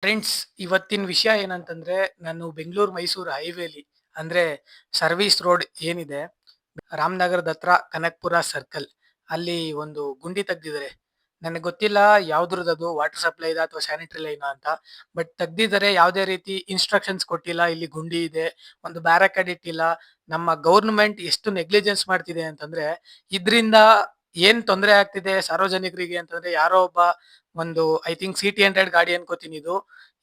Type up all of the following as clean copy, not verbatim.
Friends, ಇವತ್ತಿನ ವಿಷಯ ಏನಂತಂದ್ರೆ, ನಾನು ಬೆಂಗಳೂರು ಮೈಸೂರು ಹೈವೇಲಿ ಅಂದ್ರೆ ಸರ್ವಿಸ್ ರೋಡ್ ಏನಿದೆ, ರಾಮನಗರದ ಹತ್ರ ಕನಕಪುರ ಸರ್ಕಲ್ ಅಲ್ಲಿ ಒಂದು ಗುಂಡಿ ತೆಗ್ದಿದ್ದಾರೆ. ನನಗೆ ಗೊತ್ತಿಲ್ಲ ಯಾವ್ದ್ರದ್ದು ವಾಟರ್ ಸಪ್ಲೈ ಇದೆ ಅಥವಾ ಸ್ಯಾನಿಟರಿ ಲೈನ್ ಅಂತ. ಬಟ್ ತೆಗ್ದಿದ್ದಾರೆ, ಯಾವುದೇ ರೀತಿ ಇನ್ಸ್ಟ್ರಕ್ಷನ್ಸ್ ಕೊಟ್ಟಿಲ್ಲ. ಇಲ್ಲಿ ಗುಂಡಿ ಇದೆ, ಒಂದು ಬ್ಯಾರಕೇಡ್ ಇಟ್ಟಿಲ್ಲ. ನಮ್ಮ ಗೌರ್ಮೆಂಟ್ ಎಷ್ಟು ನೆಗ್ಲಿಜೆನ್ಸ್ ಮಾಡ್ತಿದೆ ಅಂತಂದ್ರೆ, ಇದ್ರಿಂದ ಏನ್ ತೊಂದರೆ ಆಗ್ತಿದೆ ಸಾರ್ವಜನಿಕರಿಗೆ ಅಂತಂದ್ರೆ, ಯಾರೋ ಒಬ್ಬ ಒಂದು ಐ ಥಿಂಕ್ CT 100 ಗಾಡಿ ಅನ್ಕೋತೀನಿ ಇದು.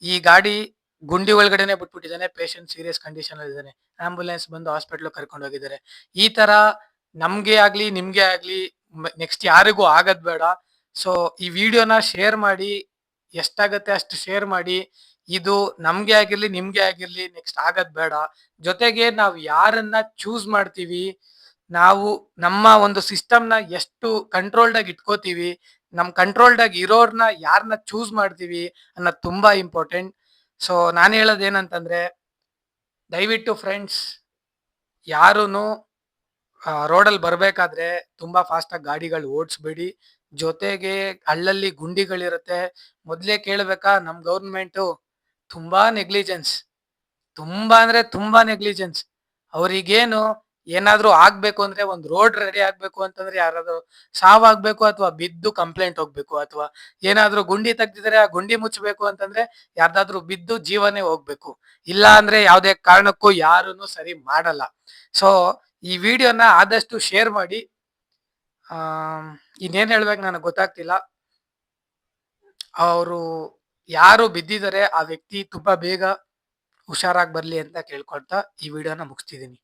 ಈ ಗಾಡಿ ಗುಂಡಿ ಒಳಗಡೆನೆ ಬಿಟ್ಬಿಟ್ಟಿದ್ದಾನೆ. ಪೇಷಂಟ್ ಸೀರಿಯಸ್ ಕಂಡೀಷನ್ ಅಲ್ಲಿ ಇದ್ದಾನೆ. ಆಂಬುಲೆನ್ಸ್ ಬಂದು ಹಾಸ್ಪಿಟಲ್ ಕರ್ಕೊಂಡು ಹೋಗಿದ್ದಾರೆ. ಈ ತರ ನಮ್ಗೆ ಆಗ್ಲಿ ನಿಮ್ಗೆ ಆಗ್ಲಿ ನೆಕ್ಸ್ಟ್ ಯಾರಿಗೂ ಆಗದ್ ಬೇಡ. ಸೊ ಈ ವಿಡಿಯೋನ ಶೇರ್ ಮಾಡಿ, ಎಷ್ಟಾಗತ್ತೆ ಅಷ್ಟು ಶೇರ್ ಮಾಡಿ. ಇದು ನಮ್ಗೆ ಆಗಿರ್ಲಿ ನಿಮ್ಗೆ ಆಗಿರ್ಲಿ ನೆಕ್ಸ್ಟ್ ಆಗದ್ ಬೇಡ. ಜೊತೆಗೆ ನಾವು ಯಾರನ್ನ ಚೂಸ್ ಮಾಡ್ತೀವಿ, ನಾವು ನಮ್ಮ ಒಂದು ಸಿಸ್ಟಮ್ನ ಎಷ್ಟು ಕಂಟ್ರೋಲ್ಡ್ ಆಗಿ ಇಟ್ಕೋತೀವಿ, ನಮ್ ಕಂಟ್ರೋಲ್ಡ್ ಆಗಿ ಇರೋರ್ನ ಯಾರನ್ನ ಚೂಸ್ ಮಾಡ್ತೀವಿ ಅನ್ನೋದು ತುಂಬಾ ಇಂಪಾರ್ಟೆಂಟ್. ಸೊ ನಾನು ಹೇಳೋದು ಏನಂತಂದ್ರೆ, ದಯವಿಟ್ಟು ಫ್ರೆಂಡ್ಸ್, ಯಾರೂನು ರೋಡಲ್ಲಿ ಬರ್ಬೇಕಾದ್ರೆ ತುಂಬಾ ಫಾಸ್ಟ್ ಆಗಿ ಗಾಡಿಗಳು ಓಡಿಸ್ಬೇಡಿ. ಜೊತೆಗೆ ಅಲ್ಲಲ್ಲಿ ಗುಂಡಿಗಳಿರುತ್ತೆ. ಮೊದ್ಲೇ ಕೇಳ್ಬೇಕಾ, ನಮ್ ಗೌರ್ಮೆಂಟು ತುಂಬಾ ನೆಗ್ಲಿಜೆನ್ಸ್, ತುಂಬಾ ಅಂದ್ರೆ ತುಂಬಾ ನೆಗ್ಲಿಜೆನ್ಸ್. ಅವ್ರಿಗೇನು ಏನಾದ್ರೂ ಆಗ್ಬೇಕು ಅಂದ್ರೆ, ಒಂದ್ ರೋಡ್ ರೆಡಿ ಆಗ್ಬೇಕು ಅಂತಂದ್ರೆ, ಯಾರಾದ್ರೂ ಸಾವಾಗ್ಬೇಕು ಅಥವಾ ಬಿದ್ದು ಕಂಪ್ಲೇಂಟ್ ಹೋಗ್ಬೇಕು, ಅಥವಾ ಏನಾದ್ರೂ ಗುಂಡಿ ತೆಗ್ದಿದ್ರೆ ಆ ಗುಂಡಿ ಮುಚ್ಚಬೇಕು ಅಂತಂದ್ರೆ ಯಾರ್ದಾದ್ರೂ ಬಿದ್ದು ಜೀವನೇ ಹೋಗ್ಬೇಕು. ಇಲ್ಲ ಅಂದ್ರೆ ಯಾವ್ದೇ ಕಾರಣಕ್ಕೂ ಯಾರನ್ನು ಸರಿ ಮಾಡಲ್ಲ. ಸೊ ಈ ವಿಡಿಯೋನ ಆದಷ್ಟು ಶೇರ್ ಮಾಡಿ. ಆ ಇನ್ನೇನ್ ಹೇಳ್ಬೇಕು ನನಗೆ ಗೊತ್ತಾಗ್ತಿಲ್ಲ. ಅವರು ಯಾರು ಬಿದ್ದಿದ್ದಾರೆ ಆ ವ್ಯಕ್ತಿ ತುಂಬಾ ಬೇಗ ಹುಷಾರಾಗಿ ಬರ್ಲಿ ಅಂತ ಕೇಳ್ಕೊಳ್ತಾ ಈ ವಿಡಿಯೋನ ಮುಗಿಸ್ತಿದೀನಿ.